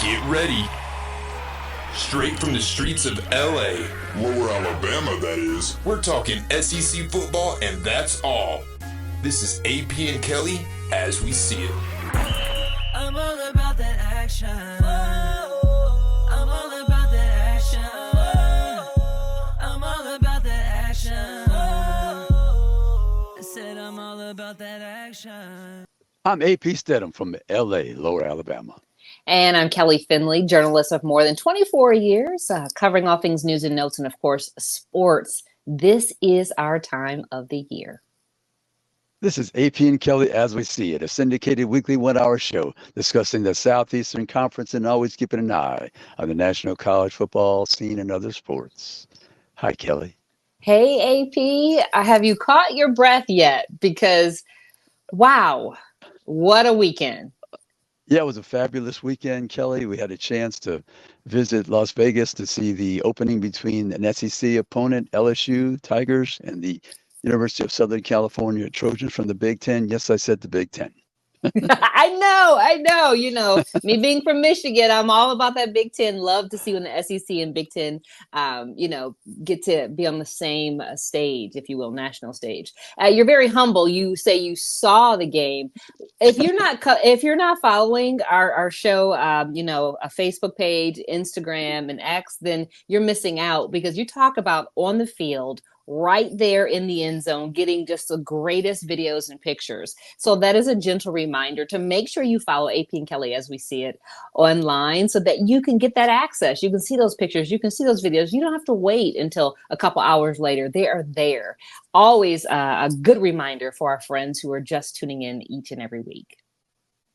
Get ready. Straight from the streets of LA. Lower Alabama, that is. We're talking SEC football, and that's all. This is AP and Kelly as we see it. I'm all about that action. I'm all about that action. I'm all about that action. I said I'm all about that action. I'm AP Stedham from LA, Lower Alabama. And I'm Kelly Finley, journalist of more than 24 years, covering all things news and notes and, of course, sports. This is our time of the year. This is AP and Kelly as we see it, a syndicated weekly 1-hour show discussing the Southeastern Conference and always keeping an eye on the national college football scene and other sports. Hi, Kelly. Hey, AP. Have you caught your breath yet? Because, wow, what a weekend. Yeah, it was a fabulous weekend, Kelly. We had a chance to visit Las Vegas to see the opening between an SEC opponent, LSU Tigers, and the University of Southern California Trojans from the Big Ten. Yes, I said the Big Ten. I know. You know, me being from Michigan, I'm all about that Big Ten. Love to see when the SEC and Big Ten, get to be on the same stage, if you will, national stage. You're very humble. You say you saw the game. If you're not following our show, a Facebook page, Instagram, and X, then you're missing out because you talk about on the field, right there in the end zone, getting just the greatest videos and pictures. So that is a gentle reminder to make sure you follow AP and Kelly as we see it online so that you can get that access. You can see those pictures. You can see those videos. You don't have to wait until a couple hours later. They are there. Always a good reminder for our friends who are just tuning in each and every week.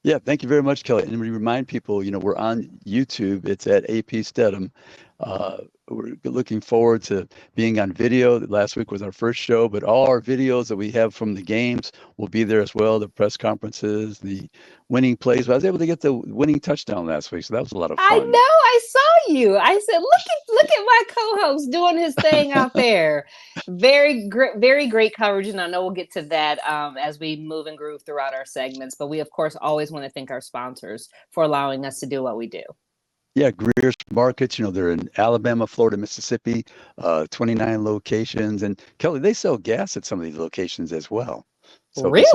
Yeah, thank you very much, Kelly. And we remind people, we're on YouTube. It's at AP Stedham. We're looking forward to being on video. Last week was our first show, but all our videos that we have from the games will be there as well. The press conferences, the winning plays. I was able to get the winning touchdown last week, so that was a lot of fun. I know. I saw you. I said, look at my co-host doing his thing out there. Very great coverage, and I know we'll get to that as we move and groove throughout our segments. But we, of course, always want to thank our sponsors for allowing us to do what we do. Yeah, Greer's Markets, they're in Alabama, Florida, Mississippi, 29 locations. And Kelly, they sell gas at some of these locations as well. So really?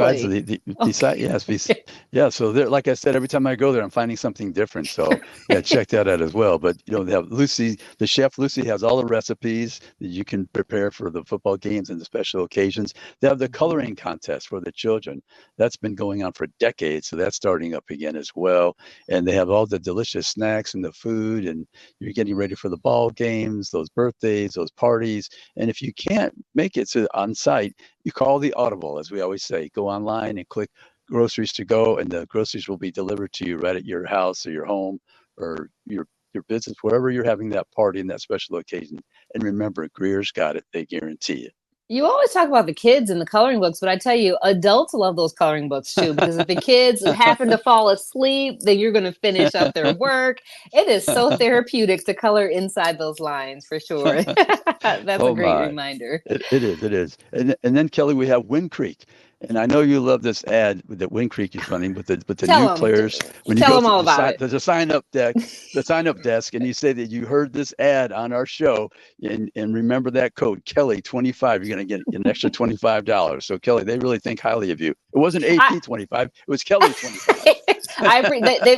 So they're, like I said, every time I go there, I'm finding something different. So yeah, check that out as well. But they have Lucy, the chef Lucy has all the recipes that you can prepare for the football games and the special occasions. They have the coloring contest for the children. That's been going on for decades. So that's starting up again as well. And they have all the delicious snacks and the food, and you're getting ready for the ball games, those birthdays, those parties. And if you can't make it on site, you call the audible, as we always say. Go online and click groceries to go, and the groceries will be delivered to you right at your house or your home or your business, wherever you're having that party and that special occasion. And remember, Greer's got it. They guarantee it. You always talk about the kids and the coloring books, but I tell you, adults love those coloring books too, because if the kids happen to fall asleep, then you're going to finish up their work. It is so therapeutic to color inside those lines, for sure. That's a great reminder. It is. And then, Kelly, we have Wind Creek. And I know you love this ad that Wind Creek is running with the new players. When you go to there's a sign up desk, and you say that you heard this ad on our show, and remember that code Kelly25. You're going to get an extra $25. So Kelly, they really think highly of you. It wasn't AP 25; it was Kelly 25.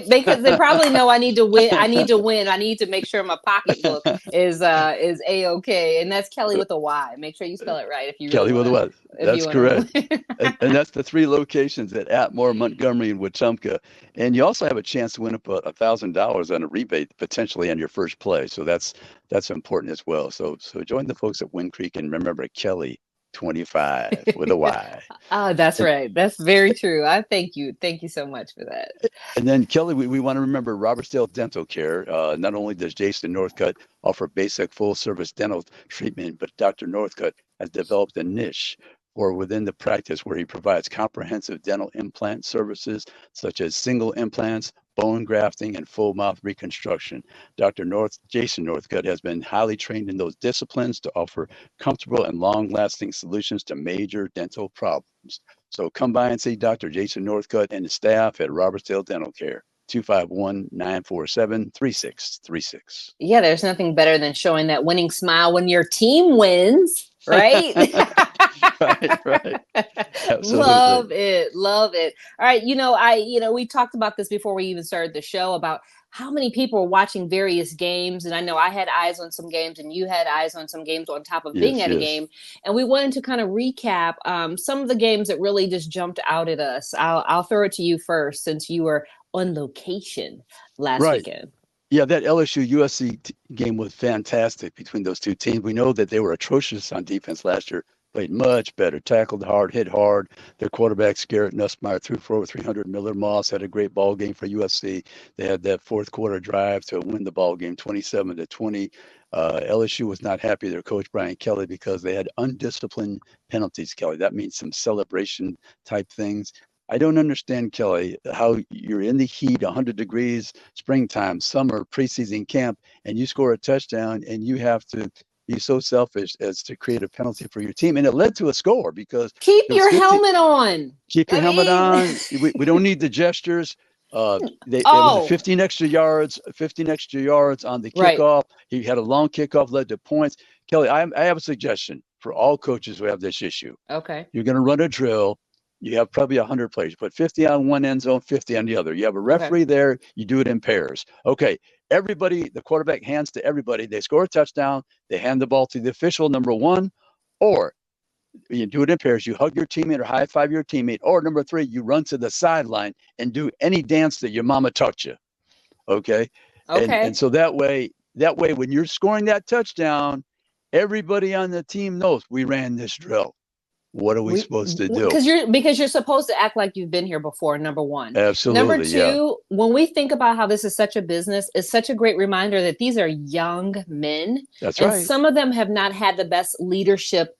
Because they probably know I need to win. I need to make sure my pocketbook is A-okay. And that's Kelly with a Y. Make sure you spell it right if you Kelly really with a Y. That's correct. and that's the 3 locations at Atmore, Montgomery, and Wetumpka. And you also have a chance to win up $1,000 on a rebate potentially on your first play. So that's important as well. So join the folks at Wind Creek, and remember Kelly 25 with a Y. Oh, that's right. That's very true. I thank you. Thank you so much for that. And then, Kelly, we want to remember Robertsdale Dental Care. Not only does Jason Northcutt offer basic full-service dental treatment, but Dr. Northcutt has developed a niche or within the practice where he provides comprehensive dental implant services such as single implants, bone grafting, and full mouth reconstruction. Jason Northcutt has been highly trained in those disciplines to offer comfortable and long-lasting solutions to major dental problems. So come by and see Dr. Jason Northcutt and his staff at Robertsdale Dental Care. 251-947-3636. Yeah, there's nothing better than showing that winning smile when your team wins, right? Right. Love Absolutely. it. Love it. All right. We talked about this before we even started the show about how many people are watching various games. And I know I had eyes on some games and you had eyes on some games on top of being Yes, at a yes. game. And we wanted to kind of recap some of the games that really just jumped out at us. I'll throw it to you first since you were on location last Right. weekend. Yeah, that LSU USC game was fantastic between those two teams. We know that they were atrocious on defense last year, played much better, tackled hard, hit hard. Their quarterback, Garrett Nussmeier, threw for over 300. Miller Moss had a great ball game for USC. They had that fourth quarter drive to win the ball game, 27-20. LSU was not happy, their coach, Brian Kelly, because they had undisciplined penalties, Kelly. That means some celebration type things. I don't understand, Kelly, how you're in the heat, 100 degrees, springtime, summer, preseason camp, and you score a touchdown and you have to be so selfish as to create a penalty for your team. And it led to a score because Keep it was your 50. helmet on. Keep your I helmet mean, on. We don't need the gestures. It was a oh, 15 extra yards on the right. kickoff. He had a long kickoff, led to points. Kelly, I have a suggestion for all coaches who have this issue. Okay. You're going to run a drill. You have probably 100 players. Put 50 on one end zone, 50 on the other. You have a referee there. You do it in pairs. Okay. Everybody, the quarterback hands to everybody. They score a touchdown. They hand the ball to the official, number one. Or you do it in pairs. You hug your teammate or high five your teammate. Or number three, you run to the sideline and do any dance that your mama taught you. Okay. Okay. And so that way, when you're scoring that touchdown, everybody on the team knows we ran this drill. What are we supposed to do? Because you're supposed to act like you've been here before, number one. Absolutely. Number two, when we think about how this is such a business, it's such a great reminder that these are young men. That's and right. Some of them have not had the best leadership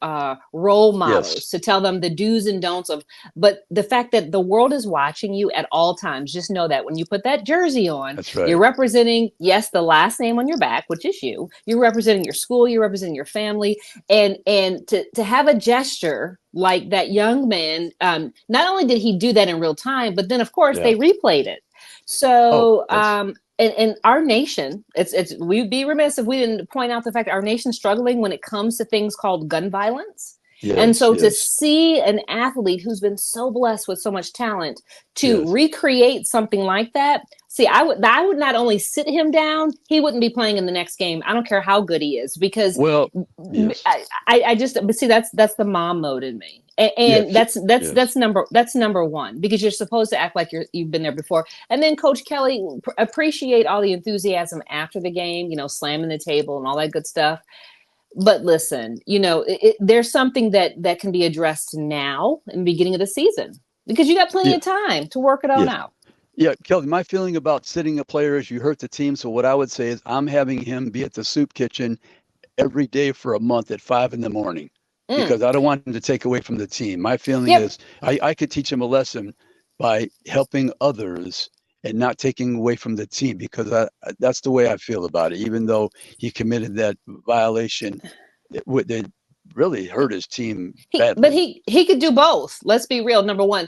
role models Yes. to tell them the do's and don'ts of. But the fact that the world is watching you at all times, just know that when you put that jersey on, That's right. you're representing, yes, the last name on your back, which is you. You're representing your school. You're representing your family. And to have a gesture like that young man, not only did he do that in real time, but then of course they replayed it. So, and our nation, we'd be remiss if we didn't point out the fact that our nation's struggling when it comes to things called gun violence. Yes, and so to yes. see an athlete who's been so blessed with so much talent to Yes. recreate something like that, see, I would not only sit him down, he wouldn't be playing in the next game. I don't care how good he is, because yes. I just, but see, that's the mom mode in me. And Yes. that's number one, because you're supposed to act like you've been there before. And then Coach Kelly, appreciate all the enthusiasm after the game, slamming the table and all that good stuff. But listen, there's something that can be addressed now in the beginning of the season, because you got plenty of time to work it on out. Yeah, Kelly, my feeling about sitting a player is you hurt the team. So what I would say is I'm having him be at the soup kitchen every day for a month at 5 a.m. because I don't want him to take away from the team. My feeling is I could teach him a lesson by helping others and not taking away from the team, because that's the way I feel about it. Even though he committed that violation, it really hurt his team badly. But he could do both. Let's be real. Number one,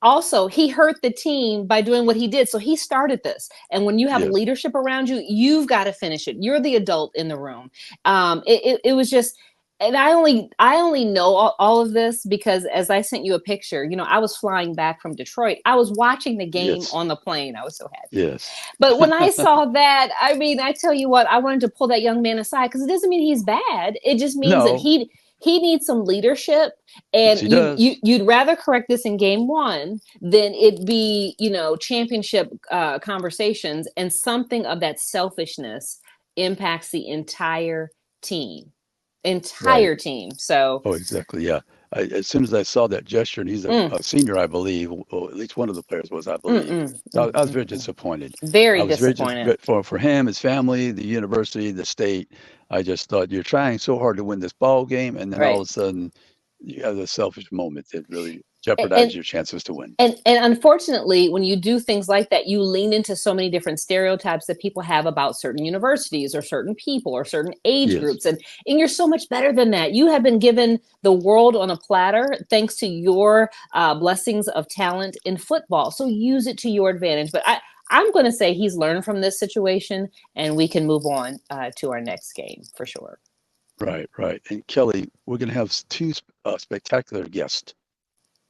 also, he hurt the team by doing what he did. So he started this. And when you have leadership around you, you've got to finish it. You're the adult in the room. It was just, and I only know all of this because as I sent you a picture, I was flying back from Detroit. I was watching the game on the plane. I was so happy. Yes. But when I saw that, I mean, I tell you what, I wanted to pull that young man aside, because it doesn't mean he's bad. It just means that he needs some leadership, and you'd rather correct this in game one than it be, championship conversations, and something of that selfishness impacts the entire team. Team. So exactly. Yeah. As soon as I saw that gesture, and he's a senior, I believe, or at least one of the players was, I believe. I was very disappointed. Very disappointed. For him, his family, the university, the state. I just thought, you're trying so hard to win this ball game, and then all of a sudden you have this selfish moment that really jeopardizes your chances to win. And unfortunately, when you do things like that, you lean into so many different stereotypes that people have about certain universities or certain people or certain age groups. And you're so much better than that. You have been given the world on a platter thanks to your blessings of talent in football. So use it to your advantage. But I'm going to say he's learned from this situation, and we can move on to our next game for sure. Right, right. And Kelly, we're going to have two spectacular guests.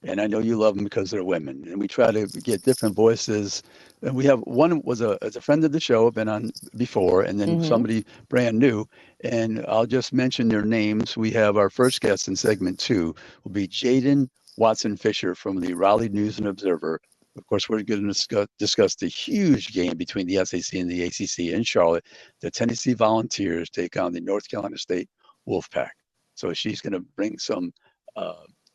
And I know you love them because they're women. And we try to get different voices. And we have one was as a friend of the show, been on before, and then somebody brand new. And I'll just mention their names. We have our first guest in segment 2 will be Jadyn Watson Fisher from the Raleigh News and Observer. Of course, we're going to discuss the huge game between the SEC and the ACC in Charlotte. The Tennessee Volunteers take on the North Carolina State Wolfpack. So she's going to bring some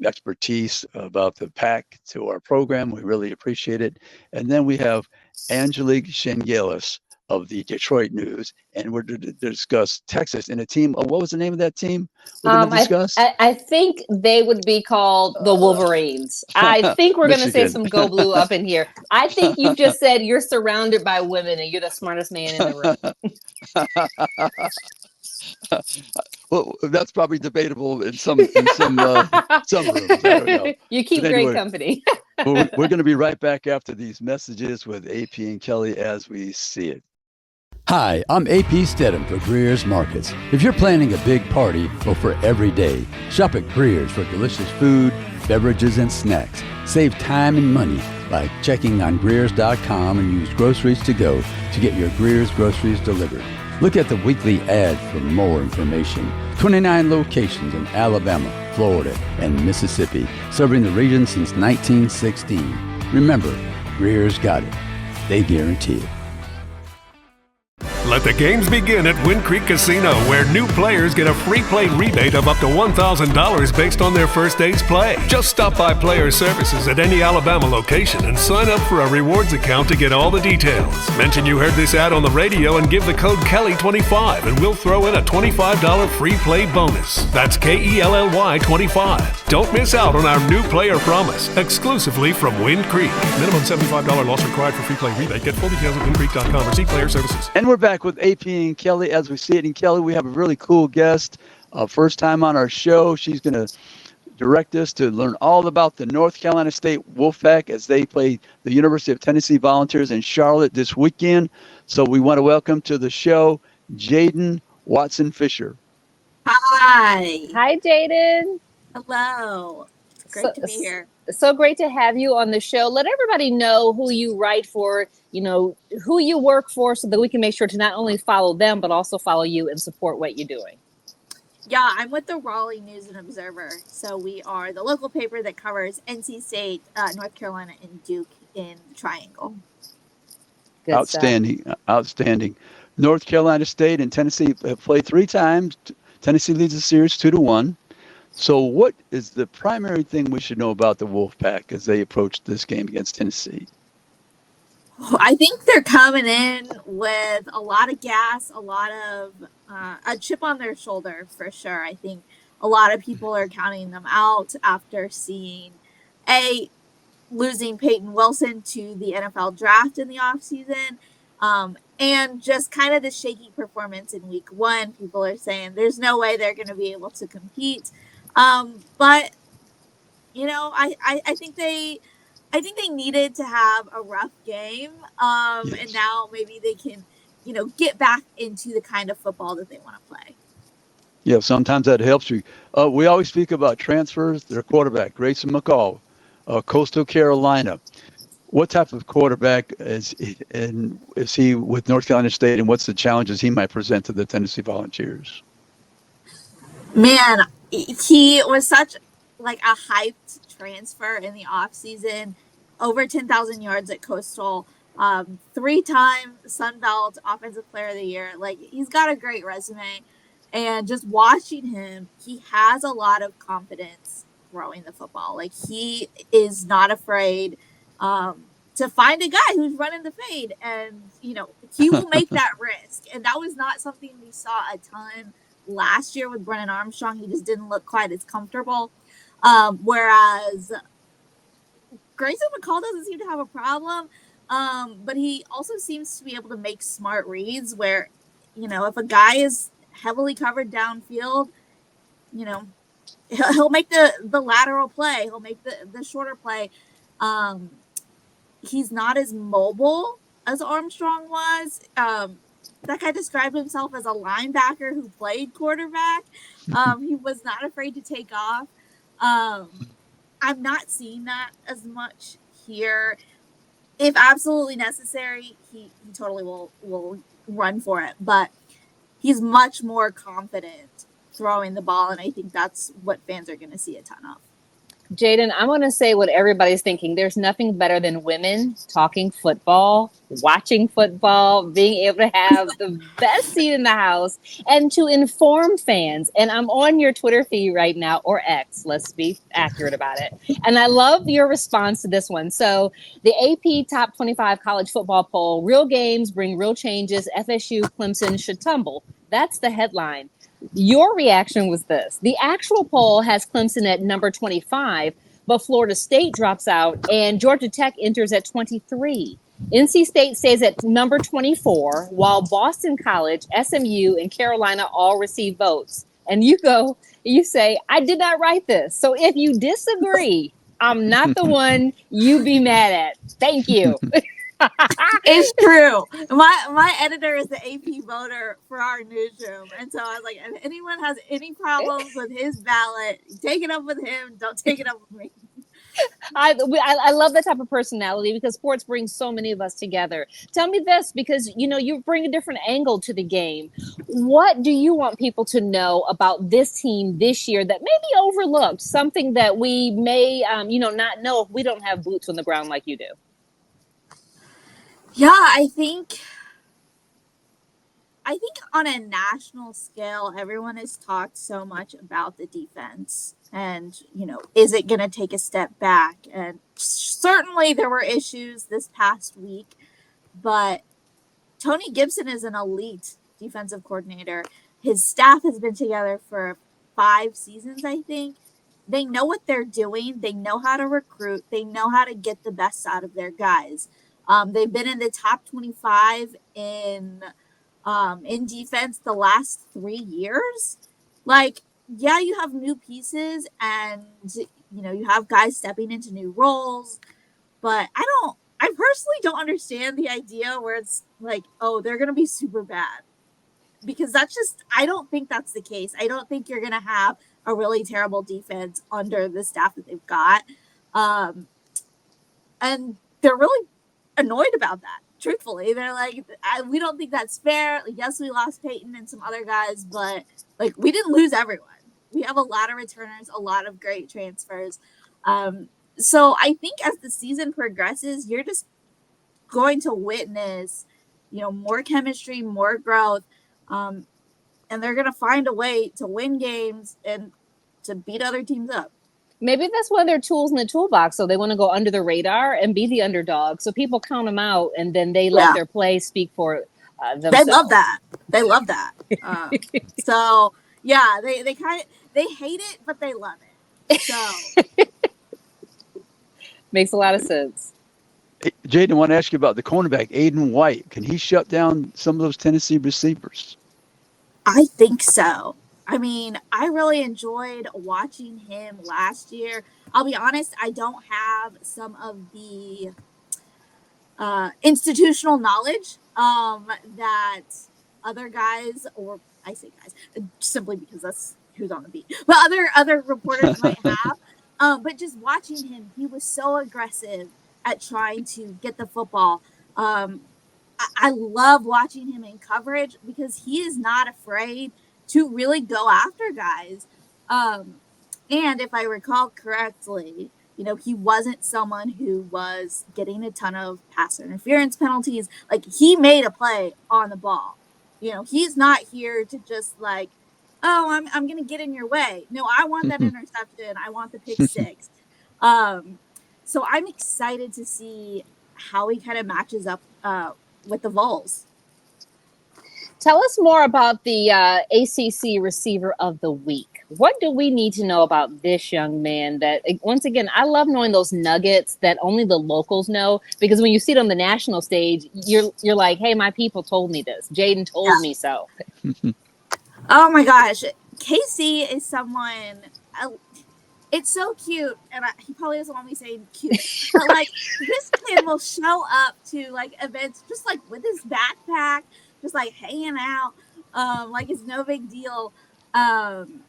expertise about the pack to our program. We really appreciate it. And then we have Angelique Chengelis of the Detroit News, and we're to discuss Texas and a team. What was the name of that team we're going to discuss? I think they would be called the Wolverines. I think we're going to say some Go Blue up in here. I think you just said you're surrounded by women and you're the smartest man in the room. Well, that's probably debatable in some rooms. I don't know. You keep great company. We're going to be right back after these messages with AP and Kelly as we see it. Hi, I'm AP Stedham for Greer's Markets. If you're planning a big party or for every day, shop at Greer's for delicious food, beverages, and snacks. Save time and money by checking on Greers.com and use Groceries to Go to get your Greer's groceries delivered. Look at the weekly ad for more information. 29 locations in Alabama, Florida, and Mississippi, serving the region since 1916. Remember, Greer's got it. They guarantee it. Let the games begin at Wind Creek Casino, where new players get a free play rebate of up to $1,000 based on their first day's play. Just stop by Player Services at any Alabama location and sign up for a rewards account to get all the details. Mention you heard this ad on the radio and give the code Kelly25, and we'll throw in a $25 free play bonus. That's KELLY 25. Don't miss out on our new player promise, exclusively from Wind Creek. Minimum $75 loss required for free play rebate. Get full details at windcreek.com or see Player Services. And we're back with AP and Kelly as we see it. And Kelly, we have a really cool guest, first time on our show. She's going to direct us to learn all about the North Carolina State Wolfpack as they play the University of Tennessee Volunteers in Charlotte this weekend. So we want to welcome to the show Jadyn Watson Fisher. Hi. Hi, Jadyn. Hello. Great to be here. So great to have you on the show. Let everybody know who you write for, who you work for, so that we can make sure to not only follow them, but also follow you and support what you're doing. Yeah, I'm with the Raleigh News and Observer. So we are the local paper that covers NC State, North Carolina, and Duke in the Triangle. Good Outstanding. Stuff. Outstanding. North Carolina State and Tennessee have played 3 times. Tennessee leads the series 2-1. So what is the primary thing we should know about the Wolfpack as they approach this game against Tennessee? I think they're coming in with a lot of gas, a lot of a chip on their shoulder for sure. I think a lot of people are counting them out after seeing losing Peyton Wilson to the NFL draft in the offseason, and just kind of the shaky performance in week 1. People are saying there's no way they're going to be able to compete. But I think they needed to have a rough game. And now maybe they can, get back into the kind of football that they want to play. Yeah, sometimes that helps you. We always speak about transfers. Their quarterback, Grayson McCall, Coastal Carolina. What type of quarterback is he with North Carolina State, and what's the challenges he might present to the Tennessee Volunteers? Man, he was such a hyped transfer in the offseason, over 10,000 yards at Coastal, 3-time Sun Belt Offensive Player of the Year. He's got a great resume, and just watching him, he has a lot of confidence throwing the football. He is not afraid to find a guy who's running the fade, and, he will make that risk. And that was not something we saw a ton last year with Brennan Armstrong. He just didn't look quite as comfortable. Whereas Grayson McCall doesn't seem to have a problem. But he also seems to be able to make smart reads where, if a guy is heavily covered downfield, he'll make the lateral play. He'll make the shorter play. He's not as mobile as Armstrong was. That guy described himself as a linebacker who played quarterback. He was not afraid to take off. I'm not seeing that as much here. If absolutely necessary, he totally will run for it. But he's much more confident throwing the ball, and I think that's what fans are going to see a ton of. Jadyn, I'm going to say what everybody's thinking. There's nothing better than women talking football, watching football, being able to have the best seat in the house, and to inform fans. And I'm on your Twitter feed right now, or X, let's be accurate about it. And I love your response to this one. So the AP Top 25 College Football Poll, real games bring real changes. FSU, Clemson should tumble. That's the headline. Your reaction was this. The actual poll has Clemson at number 25, but Florida State drops out and Georgia Tech enters at 23. NC State stays at number 24, while Boston College, SMU, and Carolina all receive votes. And you say, I did not write this. So if you disagree, I'm not the one you be mad at. Thank you. It's true. My editor is the AP voter for our newsroom, and so I was like, if anyone has any problems with his ballot, take it up with him. Don't take it up with me. I love that type of personality because sports brings so many of us together. Tell me this, because you bring a different angle to the game. What do you want people to know about this team this year that may be overlooked? Something that we may not know if we don't have boots on the ground like you do. Yeah, I think on a national scale, everyone has talked so much about the defense and, is it going to take a step back? And certainly there were issues this past week, but Tony Gibson is an elite defensive coordinator. His staff has been together for 5 seasons, I think. They know what they're doing. They know how to recruit. They know how to get the best out of their guys. They've been in the top 25 in defense the last 3 years. Like, yeah, you have new pieces and, you have guys stepping into new roles, but I personally don't understand the idea where it's like, oh, they're going to be super bad, because I don't think that's the case. I don't think you're going to have a really terrible defense under the staff that they've got. And they're really annoyed about that. Truthfully, they're like, we don't think that's fair. Like, yes, we lost Peyton and some other guys, but we didn't lose everyone. We have a lot of returners, a lot of great transfers. So I think as the season progresses, you're just going to witness, more chemistry, more growth, and they're going to find a way to win games and to beat other teams up. Maybe that's one of their tools in the toolbox. So they want to go under the radar and be the underdog. So people count them out, and then they let their play speak for themselves. They love that. So yeah, they hate it, but they love it. So makes a lot of sense. Hey, Jadyn, I want to ask you about the cornerback, Aiden White. Can he shut down some of those Tennessee receivers? I think so. I mean, I really enjoyed watching him last year. I'll be honest, I don't have some of the institutional knowledge that other guys, or I say guys, simply because that's who's on the beat, but other reporters might have. But just watching him, he was so aggressive at trying to get the football. I love watching him in coverage because he is not afraid to really go after guys. And if I recall correctly, he wasn't someone who was getting a ton of pass interference penalties. Like, he made a play on the ball. He's not here to just like, oh, I'm going to get in your way. No, I want that interception. I want the pick 6. So I'm excited to see how he kind of matches up with the Vols. Tell us more about the ACC Receiver of the Week. What do we need to know about this young man that, once again, I love knowing those nuggets that only the locals know, because when you see it on the national stage, you're like, hey, my people told me this. Jadyn told me so. Oh, my gosh. Casey is someone It's so cute, and he probably doesn't want me saying cute, but like this kid will show up to like events just like with his backpack, just like hanging out, like it's no big deal. Um,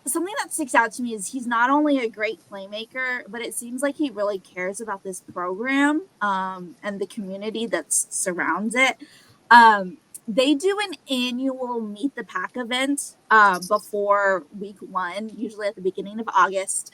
Something that sticks out to me is he's not only a great playmaker, but it seems like he really cares about this program and the community that surrounds it. They do an annual Meet the Pack event before week 1, usually at the beginning of August.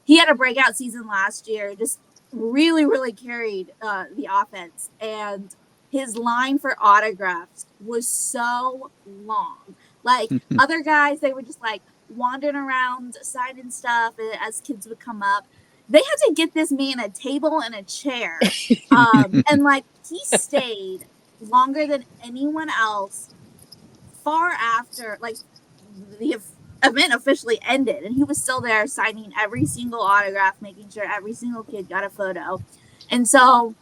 He had a breakout season last year, just really, really carried the offense. And his line for autographs was so long. Like other guys, they were just like wandering around signing stuff as kids would come up. They had to get this man a table and a chair. And like he stayed longer than anyone else far after like the event officially ended, and he was still there signing every single autograph, making sure every single kid got a photo. And so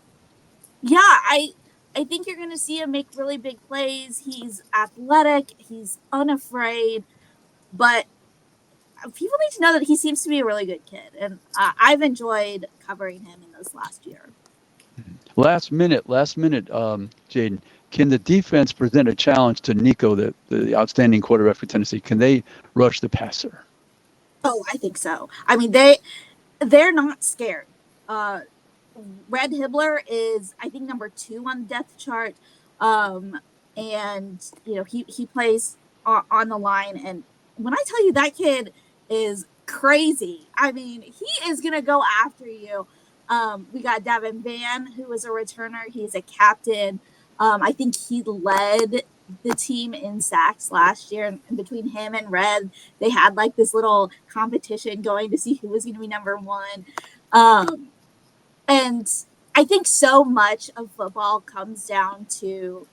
yeah, I think you're going to see him make really big plays. He's athletic, he's unafraid, but people need to know that he seems to be a really good kid, and I've enjoyed covering him in this last year. Last minute, Jadyn, can the defense present a challenge to Nico, the outstanding quarterback for Tennessee? Can they rush the passer? Oh, I think so. I mean, they're not scared. Red Hibbler is, I think, number 2 on the depth chart, and you know he plays on the line. And when I tell you that kid is crazy, I mean, he is gonna go after you. We got Devin Van, who is a returner. He's a captain. I think he led the team in sacks last year. And between him and Red, they had like this little competition going to see who was going to be number 1. And I think so much of football comes down to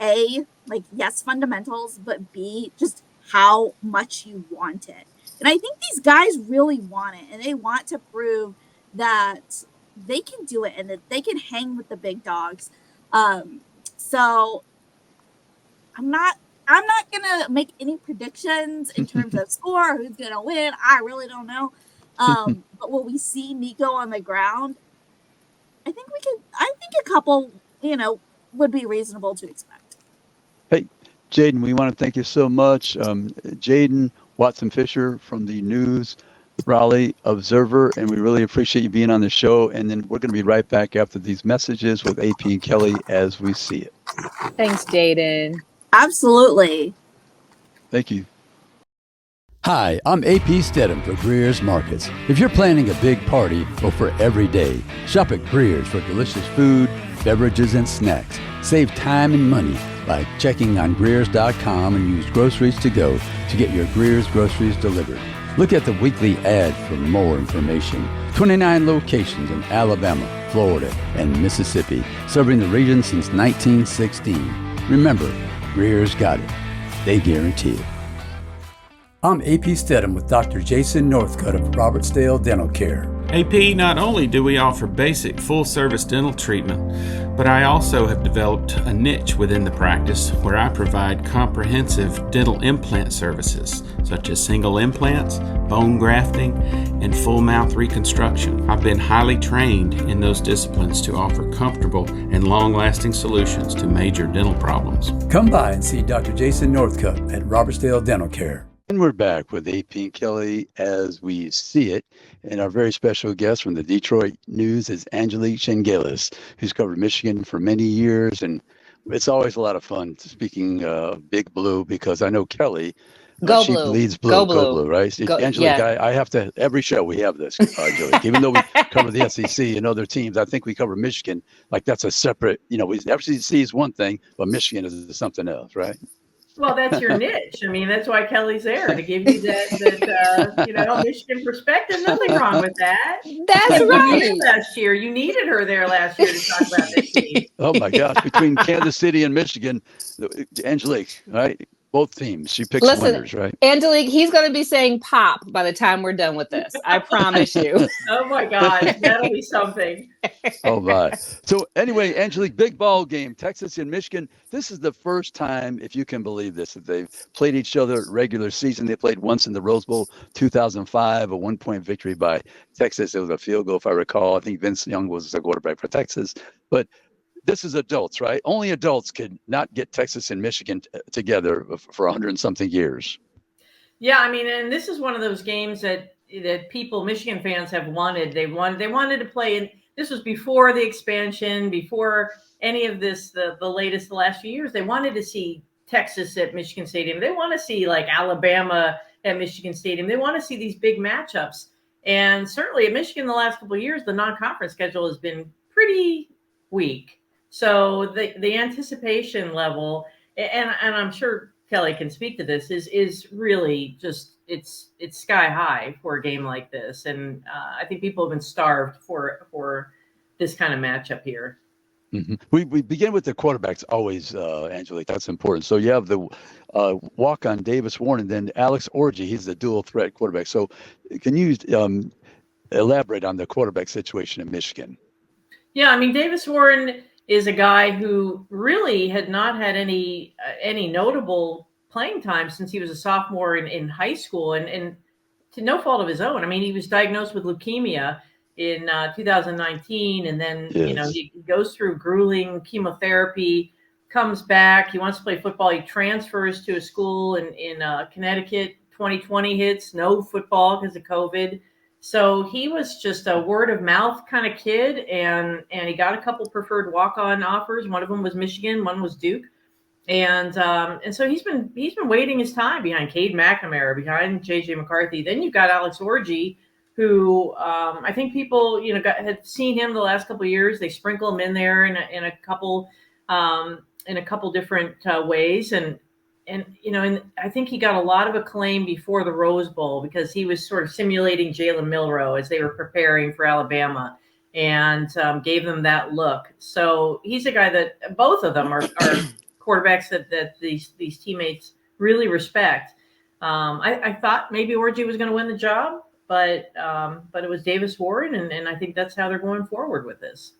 A, like, yes, fundamentals, but B, just how much you want it. And I think these guys really want it, and they want to prove that they can do it and that they can hang with the big dogs. So I'm not gonna make any predictions in terms of score, who's gonna win. I really don't know. But when we see Nico on the ground, I think a couple, would be reasonable to expect. Hey, Jadyn, we want to thank you so much. Jadyn Watson-Fisher from the News Raleigh Observer, and we really appreciate you being on the show. And then we're going to be right back after these messages with AP and Kelly as we see it. Thanks, Jadyn. Absolutely. Thank you. Hi, I'm AP Stedham for Greer's Markets. If you're planning a big party or for every day, shop at Greer's for delicious food, beverages, and snacks. Save time and money by checking on Greers.com and use Groceries to Go to get your Greer's groceries delivered. Look at the weekly ad for more information. 29 locations in Alabama, Florida, and Mississippi, serving the region since 1916. Remember, Greer's got it. They guarantee it. I'm AP Stedham with Dr. Jason Northcutt of Robertsdale Dental Care. AP, not only do we offer basic full-service dental treatment, but I also have developed a niche within the practice where I provide comprehensive dental implant services, such as single implants, bone grafting, and full mouth reconstruction. I've been highly trained in those disciplines to offer comfortable and long-lasting solutions to major dental problems. Come by and see Dr. Jason Northcutt at Robertsdale Dental Care. And we're back with AP and Kelly as we see it. And our very special guest from the Detroit News is Angelique Chengelis, who's covered Michigan for many years. And it's always a lot of fun speaking Big Blue, because I know Kelly, she bleeds blue. Go blue, right? Angelique, yeah. I have to, every show we have this, Angelique. Even though we cover the SEC and other teams, I think we cover Michigan. Like that's a separate, SEC is one thing, but Michigan is something else, right? Well, that's your niche. I mean, that's why Kelly's there, to give you that Michigan perspective. Nothing wrong with that. That's right. Last year, you needed her there last year to talk about this team. Oh my gosh! Between Kansas City and Michigan, Angelique, right? both teams. She picks Listen, winners, right? Angelique, he's going to be saying pop by the time we're done with this. I promise you. Oh my gosh, that'll be something. Oh my. So anyway, Angelique, big ball game, Texas and Michigan. This is the first time, if you can believe this, that they've played each other regular season. They played once in the Rose Bowl, 2005, a 1-point victory by Texas. It was a field goal, if I recall. I think Vince Young was the quarterback for Texas. But this is adults, right? Only adults could not get Texas and Michigan together for 100 and something years. Yeah, I mean, and this is one of those games that people, Michigan fans, have wanted. They wanted to play in. This was before the expansion, before any of this, the last few years. They wanted to see Texas at Michigan Stadium. They want to see like Alabama at Michigan Stadium. They want to see these big matchups. And certainly at Michigan, the last couple of years, the non-conference schedule has been pretty weak. So the anticipation level, and I'm sure Kelly can speak to this, is really just it's sky high for a game like this, and I think people have been starved for this kind of matchup here. Mm-hmm. We begin with the quarterbacks always, Angelique. That's important. So you have the walk-on Davis Warren, and then Alex Orji. He's the dual threat quarterback. So can you elaborate on the quarterback situation in Michigan? Yeah, I mean, Davis Warren is a guy who really had not had any notable playing time since he was a sophomore in high school, and to no fault of his own. I mean, he was diagnosed with leukemia in 2019, and then Yes. he goes through grueling chemotherapy, comes back, he wants to play football, he transfers to a school in Connecticut. 2020 hits, no football because of COVID. So he was just a word of mouth kind of kid, and he got a couple preferred walk-on offers. One of them was Michigan, one was Duke, and so he's been waiting his time behind Cade McNamara, behind JJ McCarthy. Then you've got Alex Orji, who I think people had seen him the last couple of years. They sprinkle him in there in a couple different ways, and I think he got a lot of acclaim before the Rose Bowl because he was sort of simulating Jalen Milroe as they were preparing for Alabama, and gave them that look. So he's a guy that both of them are quarterbacks that these teammates really respect. I thought maybe Orji was going to win the job, but it was Davis Warren, and I think that's how they're going forward with this.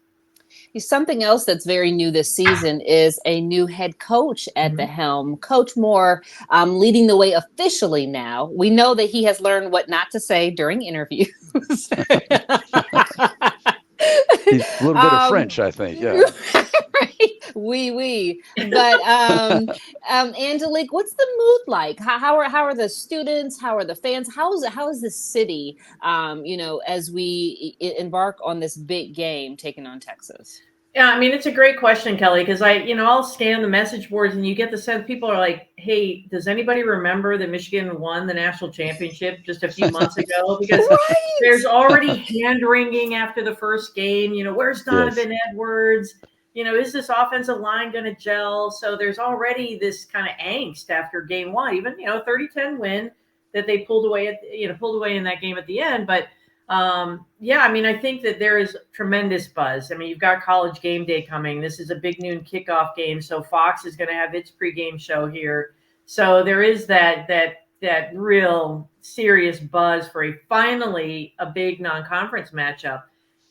Something else that's very new this season is a new head coach at the helm. Coach Moore leading the way officially now. We know that he has learned what not to say during interviews. He's a little bit of French, I think. Yeah. Right. Oui. But Angelique, what's the mood like? How are the students? How are the fans? How is the city? As we embark on this big game taking on Texas. Yeah, I mean, it's a great question, Kelly, because I'll scan the message boards and you get the sense people are like, hey, does anybody remember that Michigan won the national championship just a few months ago? Because there's already hand-wringing after the first game. Where's Donovan Edwards? Is this offensive line going to gel? So there's already this kind of angst after game one, even, 30-10 win that they pulled away in that game at the end. But I think that there is tremendous buzz. I mean, you've got College Game Day coming. This is a big noon kickoff game. So Fox is going to have its pregame show here. So there is that real serious buzz for finally a big non-conference matchup.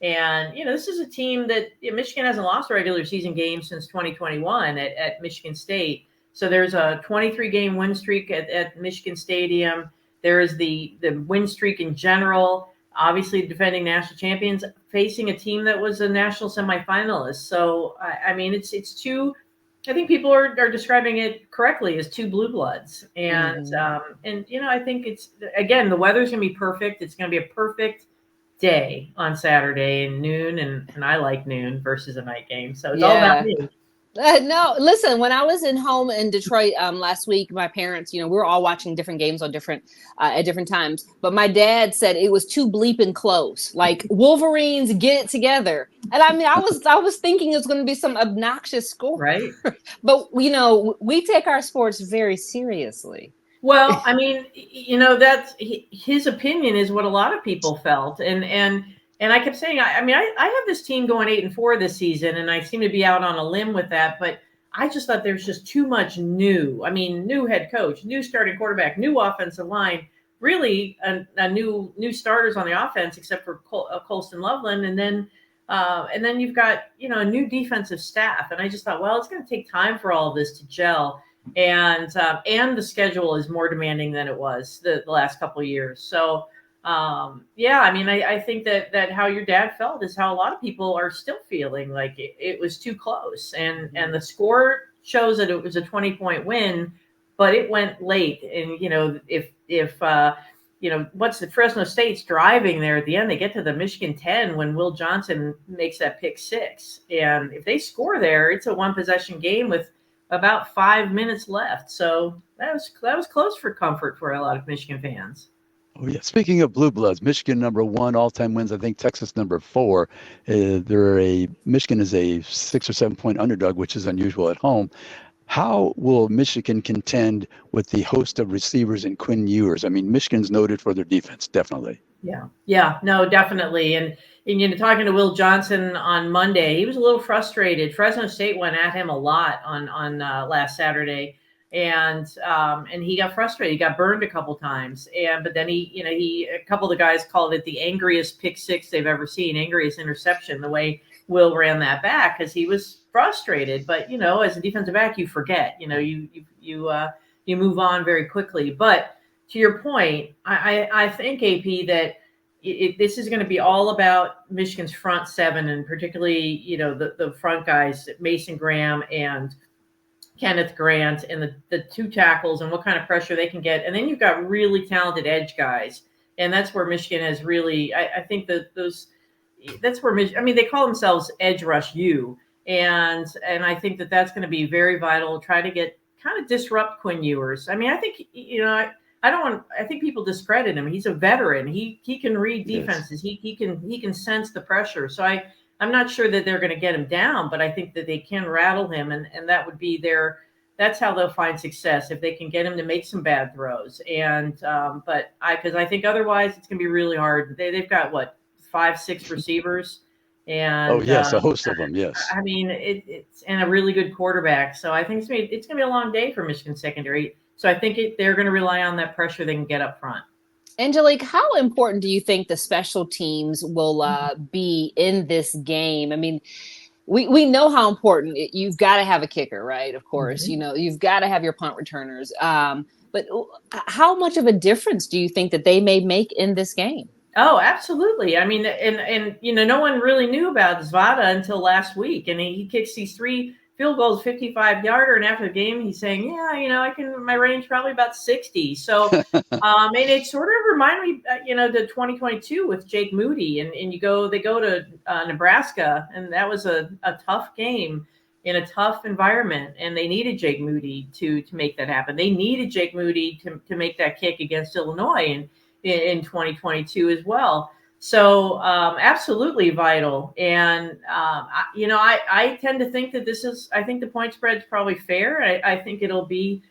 And, this is a team that Michigan hasn't lost a regular season game since 2021 at Michigan State. So there's a 23-game win streak at Michigan Stadium. There is the win streak in general. Obviously, defending national champions facing a team that was a national semifinalist. So, I mean, it's two. I think people are describing it correctly as two blue bloods. And I think it's, again, the weather's going to be perfect. It's going to be a perfect day on Saturday and noon, and I like noon versus a night game. So it's all about me. No, listen, when I was home in Detroit last week, my parents, we were all watching different games on at different times. But my dad said it was too bleeping close. Like Wolverines, get it together. And I mean, I was thinking it was going to be some obnoxious score. Right. But, we take our sports very seriously. Well, I mean, that's his opinion is what a lot of people felt. And I kept saying, I have this team going 8-4 this season, and I seem to be out on a limb with that. But I just thought there's just too much new. I mean, new head coach, new starting quarterback, new offensive line, really a new starters on the offense, except for Colston Loveland, and then you've got a new defensive staff. And I just thought, well, it's going to take time for all of this to gel, and the schedule is more demanding than it was the last couple of years. So. Yeah, I mean, I think that how your dad felt is how a lot of people are still feeling, like it was too close, and the score shows that it was a 20-point win, but it went late. And if what's the Fresno State's driving there at the end, they get to the Michigan 10 when Will Johnson makes that pick six, and if they score there, it's a one possession game with about 5 minutes left. So that was close for comfort for a lot of Michigan fans. Oh, yeah. Speaking of blue bloods, Michigan #1 all-time wins. I think Texas #4. Michigan is a 6 or 7 point underdog, which is unusual at home. How will Michigan contend with the host of receivers in Quinn Ewers? I mean, Michigan's noted for their defense, definitely. Yeah, no, definitely. And talking to Will Johnson on Monday, he was a little frustrated. Fresno State went at him a lot on last Saturday. And he got frustrated. He got burned a couple times. But then a couple of the guys called it the angriest pick six they've ever seen, angriest interception, the way Will ran that back, because he was frustrated. But as a defensive back, you forget. You move on very quickly. But to your point, I think, AP, that this is going to be all about Michigan's front seven, and particularly the front guys, Mason Graham and Kenneth Grant, and the two tackles, and what kind of pressure they can get. And then you've got really talented edge guys. And that's where Michigan has really, I think that's where Michigan, I mean, they call themselves Edge Rush U. And I think that's going to be very vital. Try to kind of disrupt Quinn Ewers. I mean, I think, I think people discredit him. He's a veteran. He can read defenses. Yes. He can sense the pressure. So I'm not sure that they're going to get him down, but I think that they can rattle him, and that would be that's how they'll find success, if they can get him to make some bad throws. And because I think otherwise it's going to be really hard. They've got 5-6 receivers, and a host of them. Yes, I mean it's and a really good quarterback. So I think it's going to be a long day for Michigan secondary. So I think they're going to rely on that pressure they can get up front. Angelique, how important do you think the special teams will be in this game? I mean, we know how important you've got to have a kicker, right? Of course, mm-hmm. You've got to have your punt returners. But how much of a difference do you think that they may make in this game? Oh, absolutely. I mean, and no one really knew about Zvada until last week, and he kicks these 3 field goals, 55-yarder, and after the game, he's saying, my range probably about 60. So, and it sort of reminded me, the 2022 with Jake Moody, and they go to Nebraska, and that was a tough game in a tough environment, and they needed Jake Moody to make that happen. They needed Jake Moody to make that kick against Illinois in 2022 as well. So absolutely vital. And, I tend to think that I think the point spread is probably fair. I think it'll be,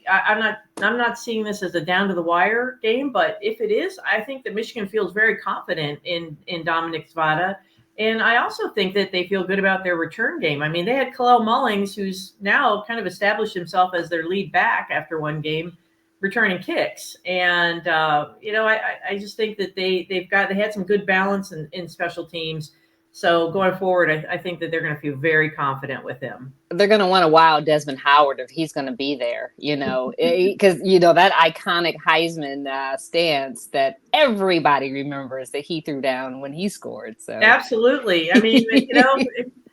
I'm not seeing this as a down to the wire game, but if it is, I think that Michigan feels very confident in Dominic Zvada. And I also think that they feel good about their return game. I mean, they had Kalel Mullings, who's now kind of established himself as their lead back after one game, returning kicks. And, I just think that they had some good balance in special teams. So going forward, I think that they're going to feel very confident with him. They're going to want to wow Desmond Howard if he's going to be there, because, that iconic Heisman stance that everybody remembers that he threw down when he scored. So absolutely. I mean,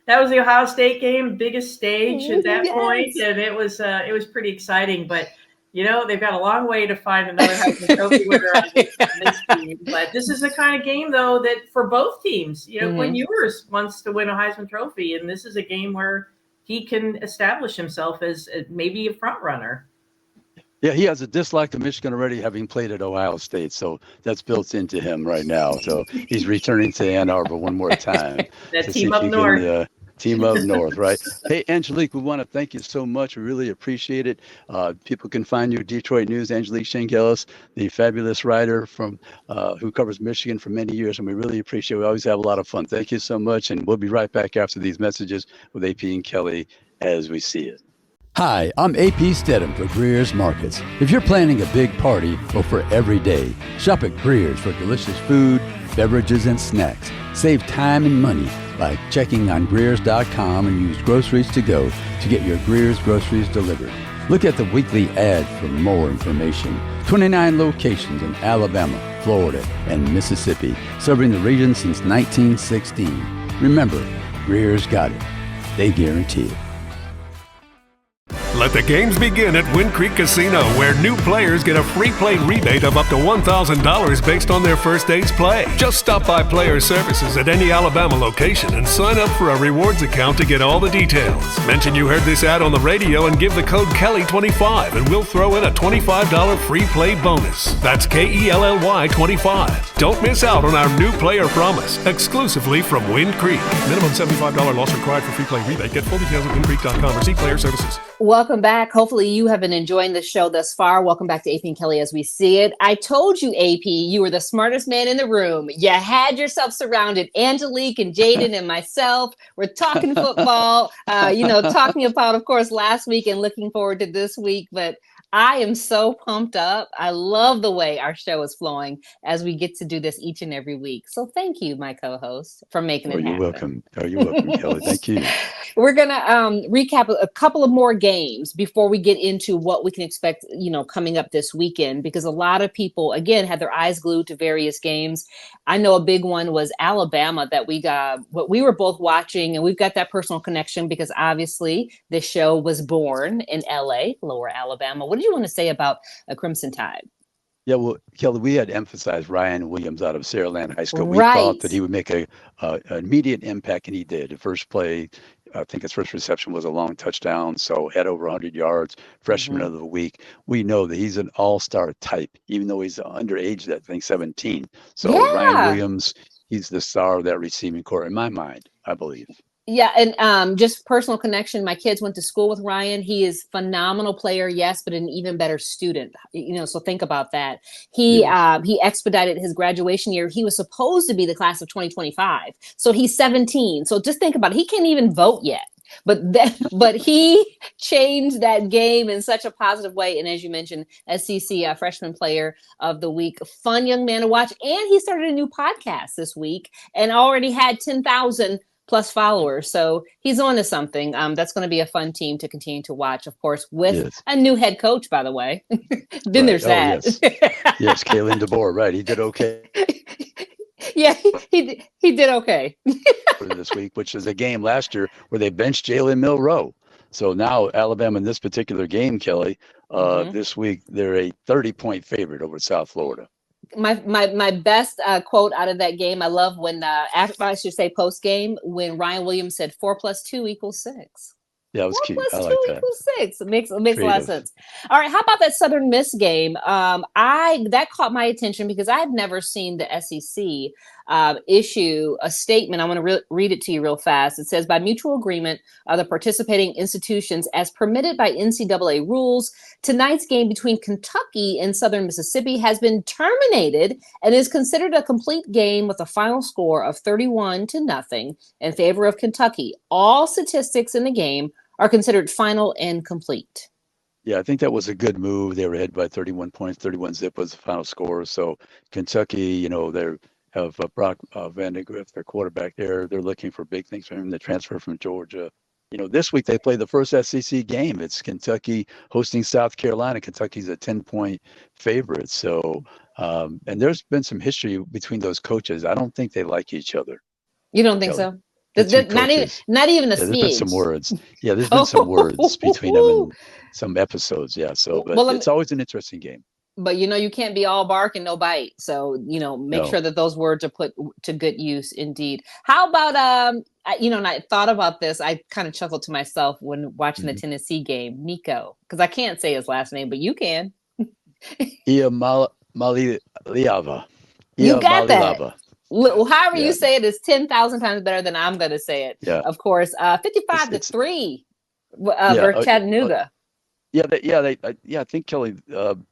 that was the Ohio State game, biggest stage at that point, and it was pretty exciting. But they've got a long way to find another Heisman Trophy winner on this team. But this is the kind of game, though, that for both teams, Quinn Ewers wants to win a Heisman Trophy, and this is a game where he can establish himself as maybe a front runner. Yeah, he has a dislike to Michigan already, having played at Ohio State, so that's built into him right now. So he's returning to Ann Arbor one more time. That team up north. Team up north, right? Hey, Angelique, we want to thank you so much. We really appreciate it. People can find you at Detroit News, Angelique Chengelis, the fabulous writer from who covers Michigan for many years, and we really appreciate it. We always have a lot of fun. Thank you so much, and we'll be right back after these messages with AP and Kelly as we see it. Hi, I'm AP Stedham for Greer's Markets. If you're planning a big party or for every day, shop at Greer's for delicious food, beverages, and snacks. Save time and money by checking on Greers.com and use Groceries to Go to get your Greer's groceries delivered. Look at the weekly ad for more information. 29 locations in Alabama, Florida, and Mississippi, serving the region since 1916. Remember, Greer's got it. They guarantee it. Let the games begin at Wind Creek Casino, where new players get a free play rebate of up to $1,000 based on their first day's play. Just stop by Player Services at any Alabama location and sign up for a rewards account to get all the details. Mention you heard this ad on the radio and give the code Kelly25, and we'll throw in a $25 free play bonus. That's KELLY 25. Don't miss out on our new player promise, exclusively from Wind Creek. Minimum $75 loss required for free play rebate. Get full details at windcreek.com or see Player Services. Welcome back. Hopefully you have been enjoying the show thus far. Welcome back to AP and Kelly as we see it. I told you, AP, you were the smartest man in the room. You had yourself surrounded. Angelique and Jadyn and myself were talking football, talking about, of course, last week and looking forward to this week. But I am so pumped up. I love the way our show is flowing as we get to do this each and every week. So thank you, my co-host, for making it happen. You're welcome. You're welcome, Kelly. Thank you. We're going to recap a couple of more games before we get into what we can expect, coming up this weekend, because a lot of people, again, had their eyes glued to various games. I know a big one was Alabama that we were both watching, and we've got that personal connection because obviously the show was born in LA, Lower Alabama. What did you want to say about a Crimson Tide? Yeah, well, Kelly, we had emphasized Ryan Williams out of Saraland High School. We Right. thought that he would make an immediate impact, and he did. The first play, I think his first reception was a long touchdown, so had over 100 yards, freshman of the week. We know that he's an all-star type, even though he's underage, I think 17. So Yeah. Ryan Williams, he's the star of that receiving corps in my mind, I believe. Yeah, and just personal connection. My kids went to school with Ryan. He is a phenomenal player, yes, but an even better student. So think about that. He expedited his graduation year. He was supposed to be the class of 2025, so he's 17. So just think about it. He can't even vote yet. But he changed that game in such a positive way. And as you mentioned, SEC freshman player of the week, fun young man to watch. And he started a new podcast this week and already had 10,000 plus followers. So he's on to something. That's going to be a fun team to continue to watch, of course, with a new head coach, by the way. Then there's that. Yes, Kalen DeBoer, right. He did okay. Yeah, he did okay. This week, which is a game last year where they benched Jalen Milroe. So now Alabama in this particular game, Kelly, this week, they're a 30-point favorite over South Florida. My best quote out of that game, I love when, I should say post game, when Ryan Williams said 4 + 2 = 6. Yeah, it was cute. 4 + 2 I like that. = 6. It makes a lot of sense. All right, how about that Southern Miss game? That caught my attention because I had never seen the SEC issue a statement. I want to read it to you real fast. It says, by mutual agreement of the participating institutions as permitted by NCAA rules, tonight's game between Kentucky and Southern Mississippi has been terminated and is considered a complete game with a final score of 31-0 in favor of Kentucky. All statistics in the game are considered final and complete. Yeah, I think that was a good move. They were ahead by 31 points. 31-0 was the final score. So Kentucky, they have Brock Vandegrift, their quarterback there. They're looking for big things from him, the transfer from Georgia. This week they play the first SEC game. It's Kentucky hosting South Carolina. Kentucky's a 10-point favorite. So, and there's been some history between those coaches. I don't think they like each other. You don't think so? Not even a There's speech. been some words. Yeah, there's been some words between them in some episodes. Yeah, so but it's always an interesting game. But you can't be all bark and no bite. So make sure that those words are put to good use. Indeed. How about and I thought about this. I kind of chuckled to myself when watching the Tennessee game. Nico, because I can't say his last name, but you can. Maliava. You got that. However you say it is 10,000 times better than I'm going to say it. Yeah. Of course, 55-3 for Chattanooga. I think Kelly,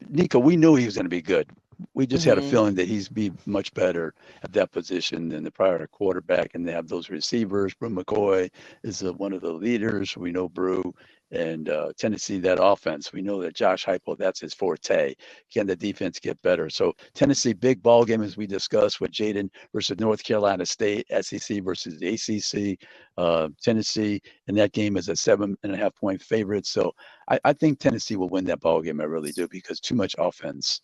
Nico, we knew he was going to be good we just had a feeling that he's be much better at that position than the prior quarterback. And they have those receivers. Brew McCoy is one of the leaders. We know Brew. And Tennessee, that offense, we know that Josh Heupel, that's his forte. Can the defense get better? So Tennessee, big ball game, as we discussed, with Jadyn versus North Carolina State, SEC versus the ACC. Tennessee, and that game is a 7.5-point favorite. So I think Tennessee will win that ball game. I really do, because too much offense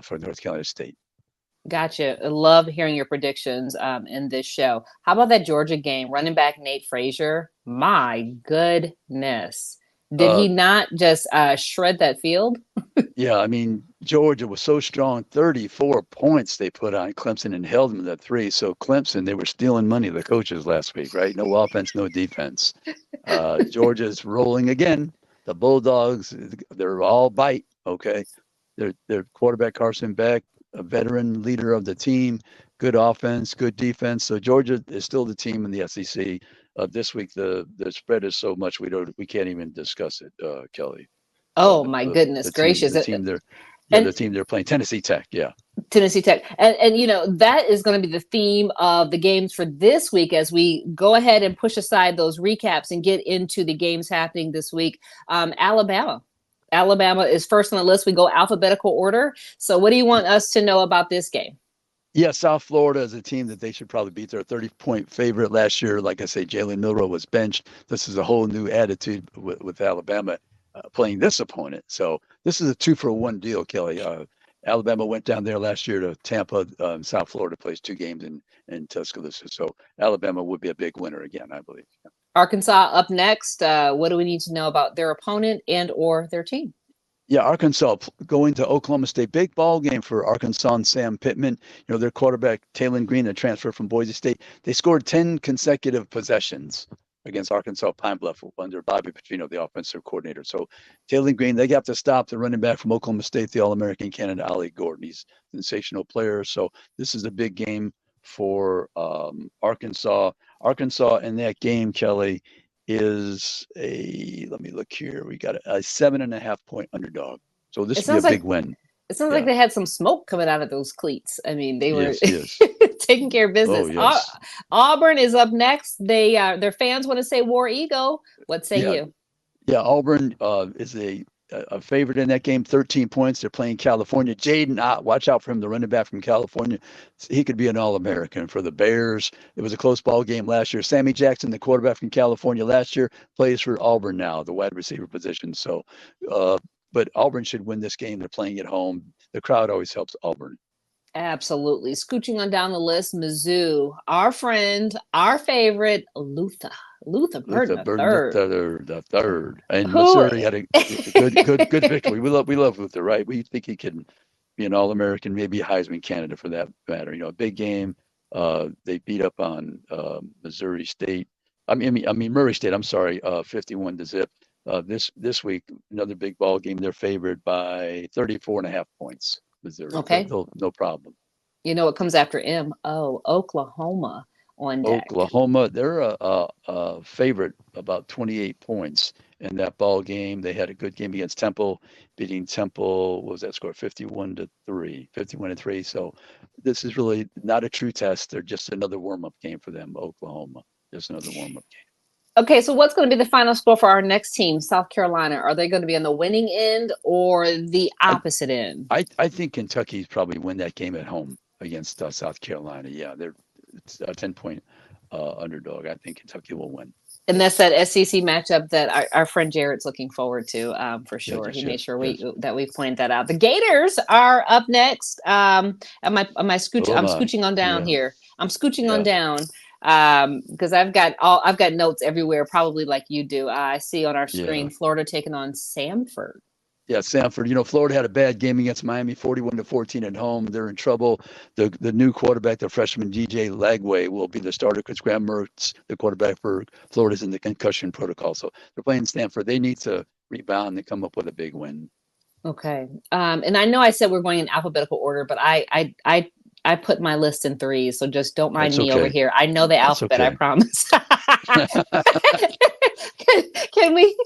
for North Carolina State. Gotcha. I love hearing your predictions in this show. How about that Georgia game? Running back Nate Frazier. My goodness. Did he not just shred that field? Yeah, I mean, Georgia was so strong. 34 points they put on Clemson and held them to 3. So Clemson, they were stealing money, the coaches last week, right? No offense, no defense. Georgia's rolling again. The Bulldogs, they're all bite, okay? Their quarterback Carson Beck, a veteran leader of the team, good offense, good defense. So Georgia is still the team in the SEC. This week the spread is so much we can't even discuss it, Kelly. Oh my goodness gracious! The team they're playing, Tennessee Tech, yeah. Tennessee Tech, and you know that is going to be the theme of the games for this week as we go ahead and push aside those recaps and get into the games happening this week. Alabama is first on the list. We go alphabetical order. So what do you want us to know about this game? Yeah, South Florida is a team that they should probably beat. They're a 30-point favorite last year. Like I say, Jalen Milroe was benched. This is a whole new attitude with Alabama playing this opponent. So this is a 2-for-1 deal, Kelly. Alabama went down there last year to Tampa. South Florida plays 2 games in Tuscaloosa. So Alabama would be a big winner again, I believe. Arkansas up next. What do we need to know about their opponent and or their team? Yeah, Arkansas going to Oklahoma State. Big ball game for Arkansas and Sam Pittman. You know, their quarterback, Taylon Green, a transfer from Boise State. They scored 10 consecutive possessions against Arkansas Pine Bluff under Bobby Petrino, the offensive coordinator. So Taylon Green, they got to stop the running back from Oklahoma State, the All-American candidate, Ollie Gordon. He's a sensational player. So this is a big game for Arkansas. Arkansas in that game, Kelly, is let me look here. We got a 7.5-point underdog. So this would be a big win. It sounds like they had some smoke coming out of those cleats. I mean, they were yes. taking care of business. Oh, yes. Auburn is up next. They their fans want to say War Eagle. What say you? Yeah, Auburn is a favorite in that game, 13 points. They're playing California. Jadyn, watch out for him, the running back from California. He could be an All-American for the Bears. It was a close ball game last year. Sammy Jackson, the quarterback from California last year, plays for Auburn now, the wide receiver position. So, but Auburn should win this game. They're playing at home. The crowd always helps Auburn. Absolutely. Scooching on down the list, Mizzou, our friend, our favorite, Luther Burden the third. And Missouri had a good victory. We love Luther, right? We think he can be an All-American, maybe a Heisman candidate for that matter. You know, a big game. They beat up on Missouri State. Murray State. I'm sorry, 51-0. This week, another big ball game. They're favored by 34.5 points. Missouri. Okay. No problem. You know what comes after M? Oh, Oklahoma on deck. Oklahoma, they're a favorite, about 28 points in that ball game. They had a good game against Temple, beating Temple. What was that score? 51-3. So this is really not a true test. They're just another warm-up game for them, Oklahoma. Just another warm-up game. Okay, so what's going to be the final score for our next team, South Carolina? Are they going to be on the winning end or the opposite end? I think Kentucky's probably win that game at home against South Carolina. Yeah, they're a 10-point underdog. I think Kentucky will win. And that's that SEC matchup that our friend Jared's looking forward to for sure. He made sure that we pointed that out. The Gators are up next. I'm scooching on down here. I'm scooching on down. Because I've got notes everywhere, probably like you do. I see on our screen Florida taking on Samford. Yeah, Samford. You know, Florida had a bad game against Miami, 41-14 at home. They're in trouble. The new quarterback, the freshman DJ Lagway, will be the starter because Graham Mertz, the quarterback for Florida's in the concussion protocol. So they're playing Samford. They need to rebound and come up with a big win. Okay. And I know I said we're going in alphabetical order, but I put my list in 3s, so just don't mind me over here. I know the alphabet, I promise. Can we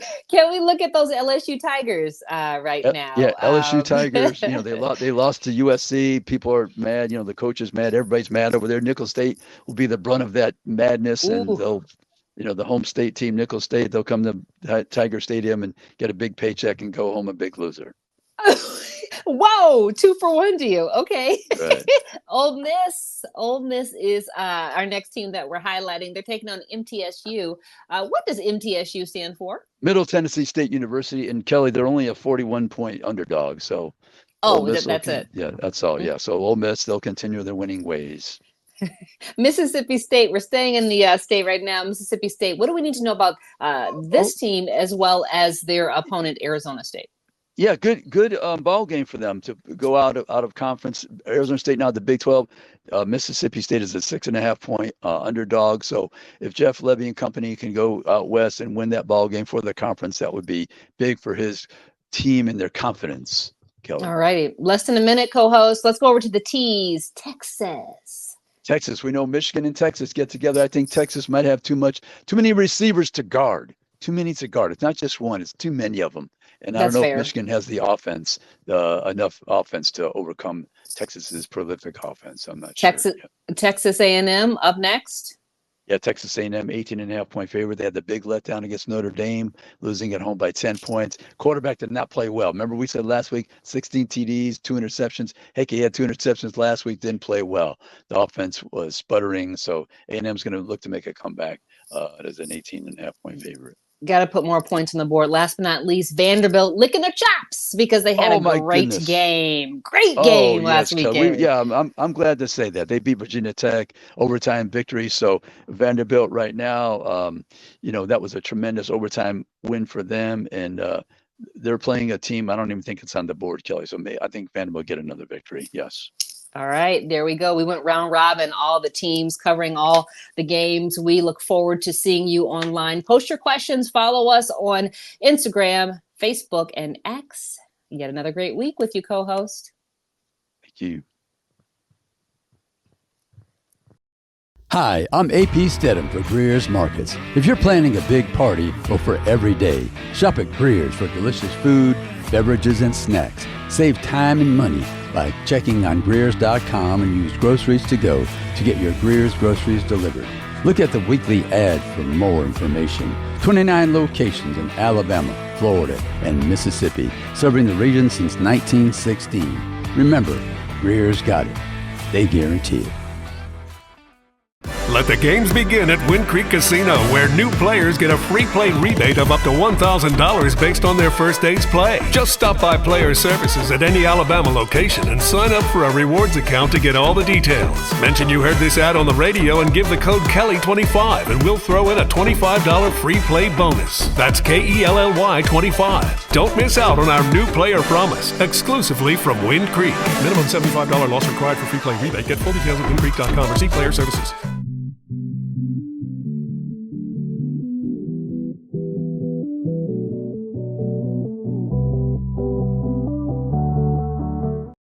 look at those LSU Tigers right now? Yeah, LSU Tigers. They lost to USC. People are mad. The coach is mad. Everybody's mad over there. Nicholls State will be the brunt of that madness, and they'll, the home state team, Nicholls State, they'll come to Tiger Stadium and get a big paycheck and go home a big loser. Whoa, 2 for 1 to you. Okay. Right. Ole Miss is our next team that we're highlighting. They're taking on MTSU. What does MTSU stand for? Middle Tennessee State University. And Kelly, they're only a 41-point underdog. So that's it. Yeah, that's all. Yeah. So Ole Miss, they'll continue their winning ways. Mississippi State. We're staying in the state right now. Mississippi State. What do we need to know about this team as well as their opponent, Arizona State? Yeah, good ball game for them to go out of conference. Arizona State now the Big 12. Mississippi State is a 6.5-point underdog. So if Jeff Levy and company can go out west and win that ball game for the conference, that would be big for his team and their confidence. Kelly. All righty, less than a minute, co-host. Let's go over to the T's. Texas. We know Michigan and Texas get together. I think Texas might have too many receivers to guard. Too many to guard. It's not just one; it's too many of them. And I don't know if Michigan has the offense, enough offense to overcome Texas's prolific offense. I'm not sure. Texas A&M up next. Yeah, Texas A&M 18.5-point favorite. They had the big letdown against Notre Dame, losing at home by 10 points. Quarterback did not play well. Remember we said last week, 16 TDs, 2 interceptions. Heck, he had 2 interceptions last week, didn't play well. The offense was sputtering, so A&M's going to look to make a comeback as an 18.5-point favorite. Got to put more points on the board. Last but not least, Vanderbilt licking their chops because they had a great game. Great game last weekend. I'm glad to say that. They beat Virginia Tech, overtime victory. So Vanderbilt right now, that was a tremendous overtime win for them. And they're playing a team. I don't even think it's on the board, Kelly. So I think Vanderbilt get another victory. Yes. All right, there we go. We went round robin, all the teams covering all the games. We look forward to seeing you online. Post your questions. Follow us on Instagram, Facebook, and X. Yet another great week with you, co-host. Thank you. Hi, I'm AP Stedham for Greer's Markets. If you're planning a big party or for every day, shop at Greer's for delicious food, beverages, and snacks. Save time and money by checking on Greers.com and use groceries to go to get your Greer's groceries delivered. Look at the weekly ad for more information. 29 locations in Alabama, Florida, and Mississippi, serving the region since 1916. Remember, Greer's got it. They guarantee it. Let the games begin at Wind Creek Casino, where new players get a free play rebate of up to $1,000 based on their first day's play. Just stop by Player Services at any Alabama location and sign up for a rewards account to get all the details. Mention you heard this ad on the radio and give the code Kelly25 and we'll throw in a $25 free play bonus. That's KELLY 25. Don't miss out on our new player promise, exclusively from Wind Creek. Minimum $75 loss required for free play rebate. Get full details at windcreek.com or see Player Services.